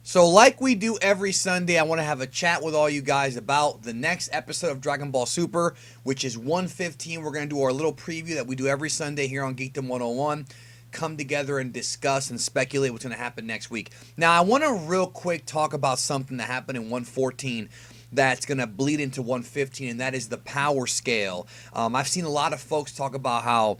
So like we do every Sunday, I want to have a chat with all you guys about the next episode of Dragon Ball Super, which is 115. We're going to do our little preview that we do every Sunday here on Geekdom 101. Come together and discuss and speculate what's going to happen next week. Now, I want to real quick talk about something that happened in 114 that's going to bleed into 115, and that is the power scale. I've seen a lot of folks talk about how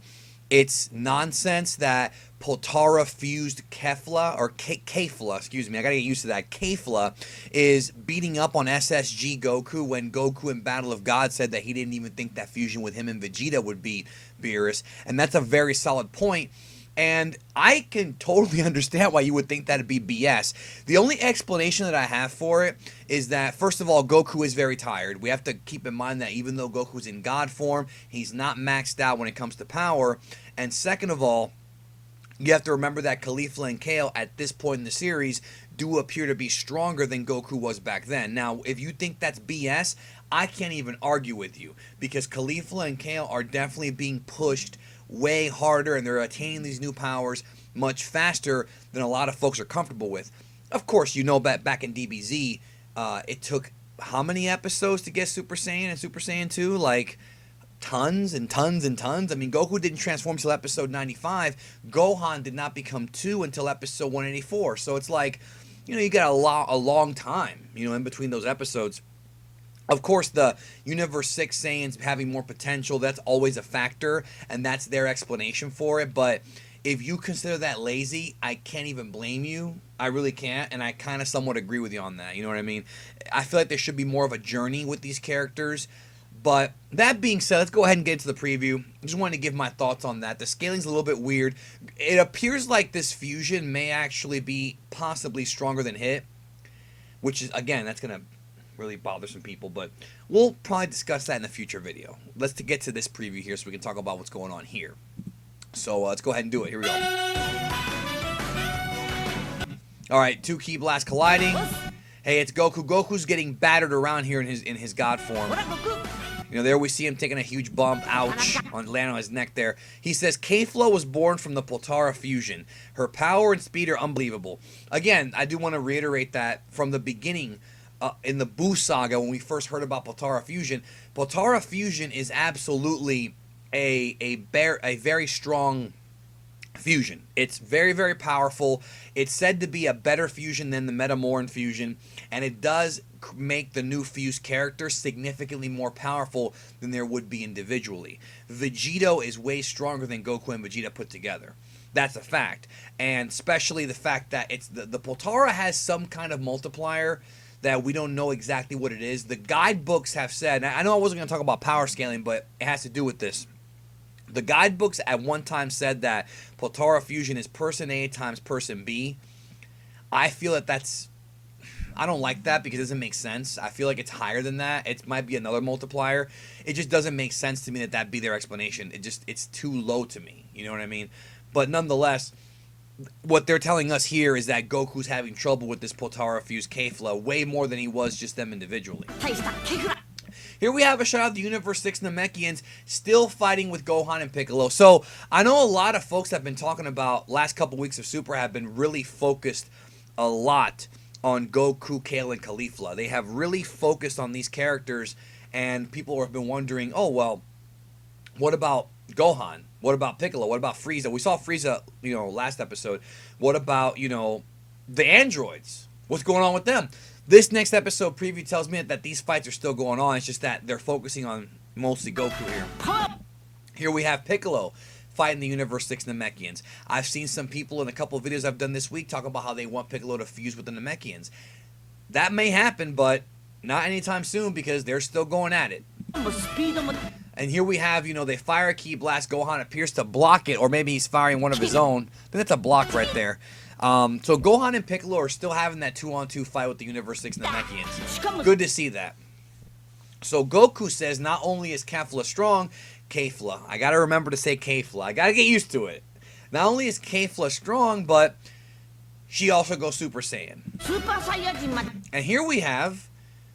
it's nonsense that Potara fused Kefla, or Kefla, excuse me, I gotta get used to that. Kefla is beating up on SSG Goku when Goku in Battle of God said that he didn't even think that fusion with him and Vegeta would beat Beerus. And that's a very solid point. And I can totally understand why you would think that'd be BS. The only explanation that I have for it is that, first of all, Goku is very tired. We have to keep in mind that even though Goku's in God form, he's not maxed out when it comes to power. And second of all, you have to remember that Kefla and Kale at this point in the series do appear to be stronger than Goku was back then. Now, if you think that's BS, I can't even argue with you, because Kefla and Kale are definitely being pushed way harder, and they're attaining these new powers much faster than a lot of folks are comfortable with. Of course, you know that back in DBZ, it took how many episodes to get Super Saiyan and Super Saiyan 2? Like, tons and tons and tons. I mean, Goku didn't transform until episode 95. Gohan did not become 2 until episode 184. So it's like, you know, you got a long time, you know, in between those episodes. Of course, the Universe 6 Saiyans having more potential, that's always a factor, and that's their explanation for it. But if you consider that lazy, I can't even blame you. I really can't, and I kind of somewhat agree with you on that. You know what I mean? I feel like there should be more of a journey with these characters. But that being said, let's go ahead and get into the preview. I just wanted to give my thoughts on that. The scaling's a little bit weird. It appears like this fusion may actually be possibly stronger than Hit, which is, again, that's going to really bother some people, but we'll probably discuss that in a future video. Let's get to this preview here so we can talk about what's going on here. So let's go ahead and do it. Here we go. Alright, two Ki Blasts colliding. Hey, it's Goku. Goku's getting battered around here in his God form. You know, there we see him taking a huge bump. Ouch. Landing on his neck there. He says, Kefla was born from the Potara fusion. Her power and speed are unbelievable. Again, I do want to reiterate that from the beginning, in the Buu saga, when we first heard about Potara fusion is absolutely a very strong fusion. It's very, very powerful. It's said to be a better fusion than the Metamoran fusion, and it does make the new fused character significantly more powerful than there would be individually. Vegito is way stronger than Goku and Vegeta put together. That's a fact. And especially the fact that it's the Potara has some kind of multiplier that we don't know exactly what it is. The guidebooks have said, I know I wasn't going to talk about power scaling, but it has to do with this. The guidebooks at one time said that Potara fusion is person A times person B. I feel that I don't like that because it doesn't make sense. I feel like it's higher than that. It might be another multiplier. It just doesn't make sense to me that be their explanation. It's too low to me. You know what I mean? But nonetheless, what they're telling us here is that Goku's having trouble with this Potara fused Kefla way more than he was just them individually. Here we have a shot of the Universe 6 Namekians still fighting with Gohan and Piccolo. So I know a lot of folks have been talking about last couple weeks of Super have been really focused a lot on Goku, Kale, and Kefla. They have really focused on these characters, and people have been wondering, oh, well, what about Gohan? What about Piccolo? What about Frieza? We saw Frieza, you know, last episode. What about, you know, the androids? What's going on with them? This next episode preview tells me that these fights are still going on. It's just that they're focusing on mostly Goku here. Here we have Piccolo fighting the Universe 6 Namekians. I've seen some people in a couple of videos I've done this week talk about how they want Piccolo to fuse with the Namekians. That may happen, but not anytime soon because they're still going at it. And here we have, you know, they fire a Ki Blast. Gohan appears to block it, or maybe he's firing one of his own. I think that's a block right there. So Gohan and Piccolo are still having that 2-on-2 fight with the Universe 6 Namekians. Good to see that. So Goku says not only is Kefla strong, Kefla. I gotta remember to say Kefla. I gotta get used to it. Not only is Kefla strong, but she also goes Super Saiyan. And here we have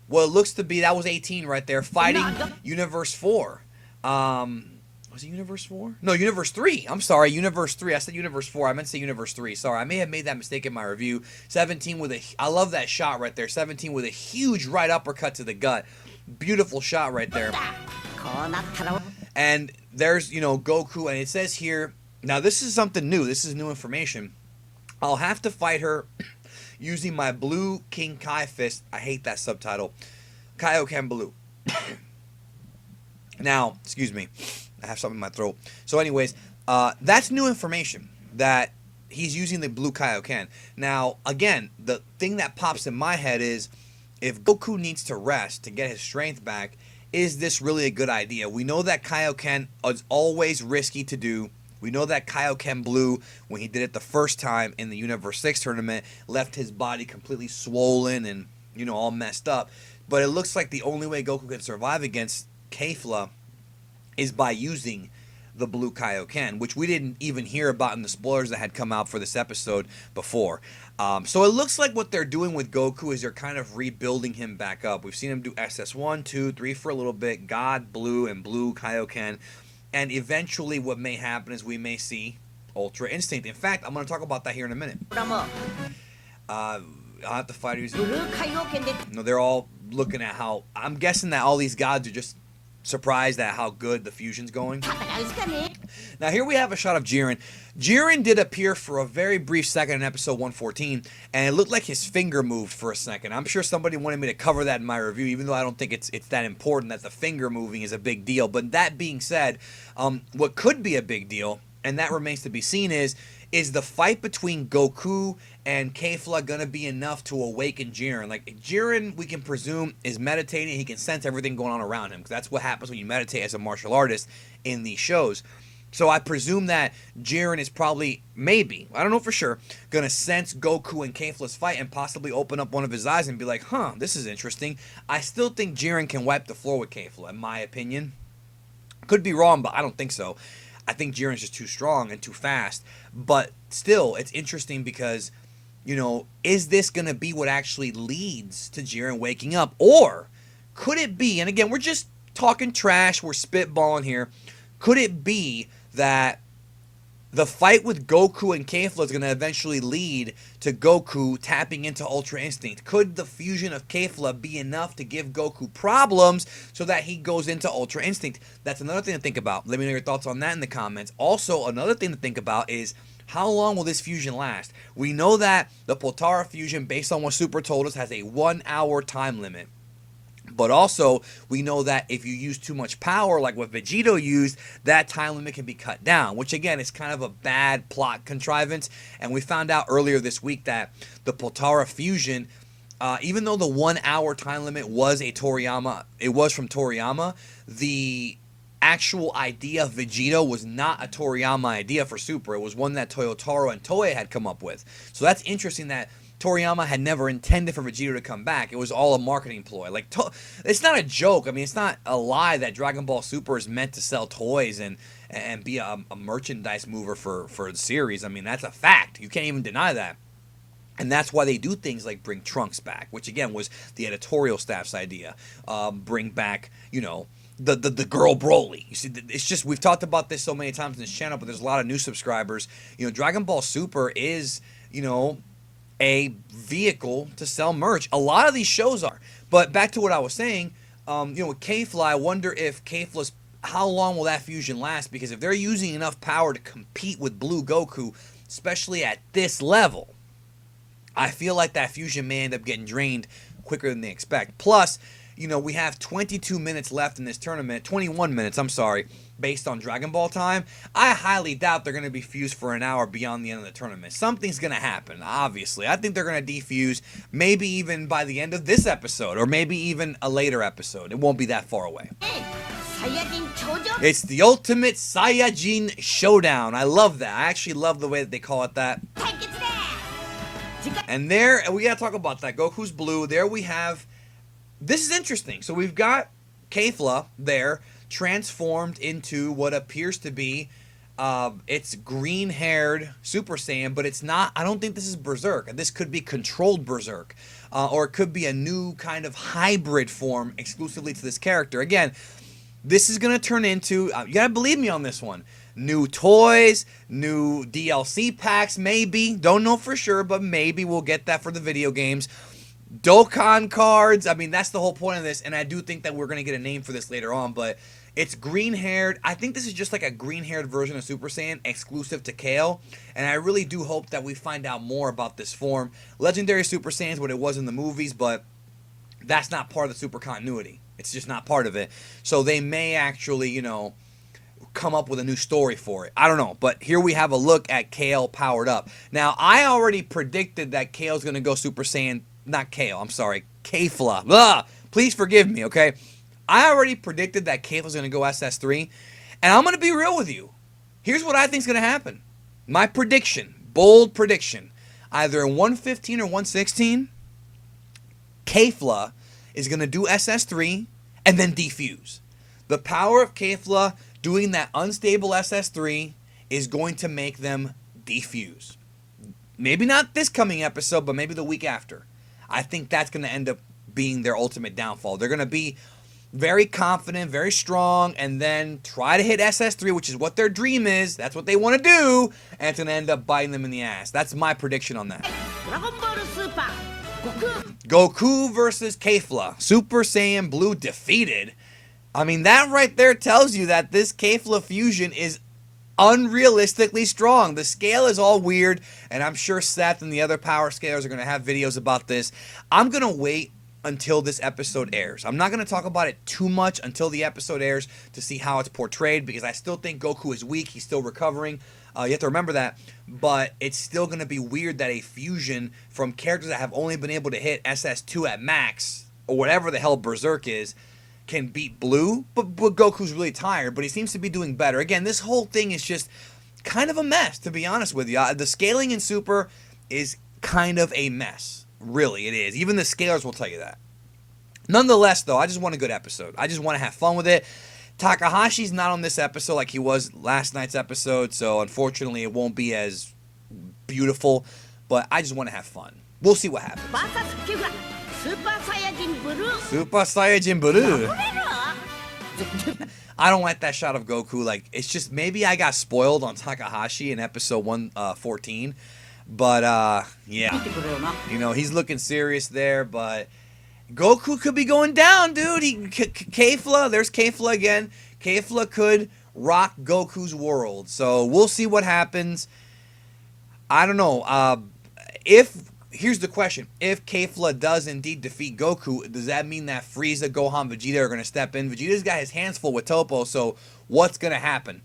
what looks to be, that was 18 right there, fighting Universe 4. Was it Universe 4? No, Universe 3. I'm sorry, Universe 3. I said Universe 4. I meant to say Universe 3. Sorry, I may have made that mistake in my review. 17 with a... I love that shot right there. 17 with a huge right uppercut to the gut. Beautiful shot right there. And there's, you know, Goku, and it says here... Now, this is something new. This is new information. I'll have to fight her using my blue King Kai fist. I hate that subtitle. Kaioken Blue. Now, excuse me. I have something in my throat. So anyways, that's new information that he's using the blue Kaioken. Now, again, the thing that pops in my head is if Goku needs to rest to get his strength back, is this really a good idea? We know that Kaioken is always risky to do. We know that Kaioken Blue, when he did it the first time in the Universe 6 tournament, left his body completely swollen and, you know, all messed up. But it looks like the only way Goku can survive against Kefla is by using the blue Kaioken, which we didn't even hear about in the spoilers that had come out for this episode before. So it looks like what they're doing with Goku is they're kind of rebuilding him back up. We've seen him do SS1, 2, 3 for a little bit, God, Blue, and Blue Kaioken. And eventually what may happen is we may see Ultra Instinct. In fact, I'm going to talk about that here in a minute. I'll have to fight using... No, they're all looking at how... I'm guessing that all these gods are just surprised at how good the fusion's going. Now here we have a shot of Jeering. Jeering did appear for a very brief second in episode 114, and it looked like his finger moved for a second. I'm sure somebody wanted me to cover that in my review, even though I don't think it's that important that the finger moving is a big deal. But that being said, what could be a big deal, and that remains to be seen, is the fight between Goku and Kefla gonna be enough to awaken Jeering? Like, Jeering, we can presume, is meditating. He can sense everything going on around him, because that's what happens when you meditate as a martial artist in these shows. So I presume that Jeering is probably, maybe, I don't know for sure, gonna sense Goku and Kefla's fight and possibly open up one of his eyes and be like, huh, this is interesting. I still think Jeering can wipe the floor with Kefla, in my opinion. Could be wrong, but I don't think so. I think Jeering's just too strong and too fast. But still, it's interesting because, you know, is this going to be what actually leads to Jeering waking up? Or could it be, and again, we're just talking trash, we're spitballing here, could it be that the fight with Goku and Kefla is going to eventually lead to Goku tapping into Ultra Instinct? Could the fusion of Kefla be enough to give Goku problems so that he goes into Ultra Instinct? That's another thing to think about. Let me know your thoughts on that in the comments. Also, another thing to think about is how long will this fusion last? We know that the Potara fusion, based on what Super told us, has a 1-hour time limit. But also, we know that if you use too much power, like what Vegito used, that time limit can be cut down, which again is kind of a bad plot contrivance. And we found out earlier this week that the Potara fusion, even though the 1-hour time limit was a Toriyama, it was from Toriyama, the actual idea of Vegito was not a Toriyama idea for Super. It was one that Toyotaro and Toei had come up with. So that's interesting that Toriyama had never intended for Vegito to come back. It was all a marketing ploy. Like, it's not a joke. I mean, it's not a lie that Dragon Ball Super is meant to sell toys and be a merchandise mover for the series. I mean, that's a fact. You can't even deny that. And that's why they do things like bring Trunks back, which again was the editorial staff's idea. Bring back, you know, the girl Broly. You see, it's just, we've talked about this so many times in this channel, but there's a lot of new subscribers. You know, Dragon Ball Super is, you know, a vehicle to sell merch. A lot of these shows are. But back to what I was saying, you know, with Kefla, I wonder if Kefla's, how long will that fusion last? Because if they're using enough power to compete with Blue Goku, especially at this level, I feel like that fusion may end up getting drained quicker than they expect. Plus, you know, we have 22 minutes left in this tournament, 21 minutes, I'm sorry, based on Dragon Ball time. I highly doubt they're going to be fused for an hour beyond the end of the tournament. Something's going to happen, obviously. I think they're going to defuse maybe even by the end of this episode, or maybe even a later episode. It won't be that far away. It's the ultimate Saiyajin showdown. I love that. I actually love the way that they call it that. And there, we got to talk about that. Goku's blue. There we have... This is interesting. So we've got Kefla there transformed into what appears to be it's green-haired Super Saiyan, but it's not. I don't think this is Berserk. This could be controlled Berserk, or it could be a new kind of hybrid form exclusively to this character. Again, this is going to turn into, you got to believe me on this one, new toys, new DLC packs, maybe. Don't know for sure, but maybe we'll get that for the video games. Dokkan cards. I mean, that's the whole point of this, and I do think that we're going to get a name for this later on, but it's green-haired. I think this is just like a green-haired version of Super Saiyan, exclusive to Kale, and I really do hope that we find out more about this form. Legendary Super Saiyan is what it was in the movies, but that's not part of the super continuity. It's just not part of it. So they may actually, you know, come up with a new story for it. I don't know, but here we have a look at Kale powered up. Now, I already predicted that Kale's going to go Super Saiyan. Not Kale, I'm sorry. Kefla. Ugh, please forgive me, okay? I already predicted that Kefla's going to go SS3, and I'm going to be real with you. Here's what I think is going to happen. My prediction, bold prediction, either in 115 or 116, Kefla is going to do SS3 and then defuse. The power of Kefla doing that unstable SS3 is going to make them defuse. Maybe not this coming episode, but maybe the week after. I think that's going to end up being their ultimate downfall. They're going to be very confident, very strong, and then try to hit SS3, which is what their dream is. That's what they want to do, and it's going to end up biting them in the ass. That's my prediction on that. Goku versus Kefla. Super Saiyan Blue defeated. I mean, that right there tells you that this Kefla fusion is unrealistically strong. The scale is all weird, and I'm sure Seth and the other power scalers are going to have videos about this. I'm going to wait until this episode airs. I'm not going to talk about it too much until the episode airs to see how it's portrayed, because I still think Goku is weak. He's still recovering. You have to remember that, but it's still going to be weird that a fusion from characters that have only been able to hit SS2 at max, or whatever the hell Berserk is, can beat Blue, but Goku's really tired, but he seems to be doing better. Again, this whole thing is just kind of a mess, to be honest with you. The scaling in Super is kind of a mess. Really, it is. Even the scalers will tell you that. Nonetheless, though, I just want a good episode. I just want to have fun with it. Takahashi's not on this episode like he was last night's episode, so unfortunately it won't be as beautiful, but I just want to have fun. We'll see what happens. Super Saiyan Blue. I don't like that shot of Goku. Like, it's just, maybe I got spoiled on Takahashi in episode 114. But, yeah. You know, he's looking serious there, but Goku could be going down, dude. Kefla, there's Kefla again. Kefla could rock Goku's world. So, we'll see what happens. I don't know. Here's the question. If Kefla does indeed defeat Goku, does that mean that Frieza, Gohan, Vegeta are going to step in? Vegeta's got his hands full with Topo, so what's going to happen?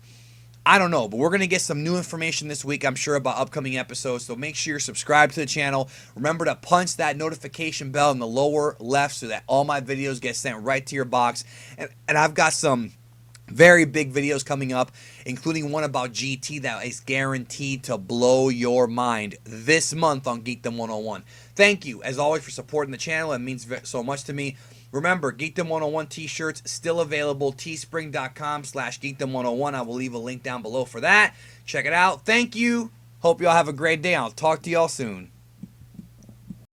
I don't know, but we're going to get some new information this week, I'm sure, about upcoming episodes, so make sure you're subscribed to the channel. Remember to punch that notification bell in the lower left so that all my videos get sent right to your box. And I've got some very big videos coming up, including one about GT that is guaranteed to blow your mind this month on Geekdom 101. Thank you, as always, for supporting the channel. It means so much to me. Remember, Geekdom 101 t-shirts still available, teespring.com/Geekdom101. I will leave a link down below for that. Check it out. Thank you. Hope y'all have a great day. I'll talk to y'all soon.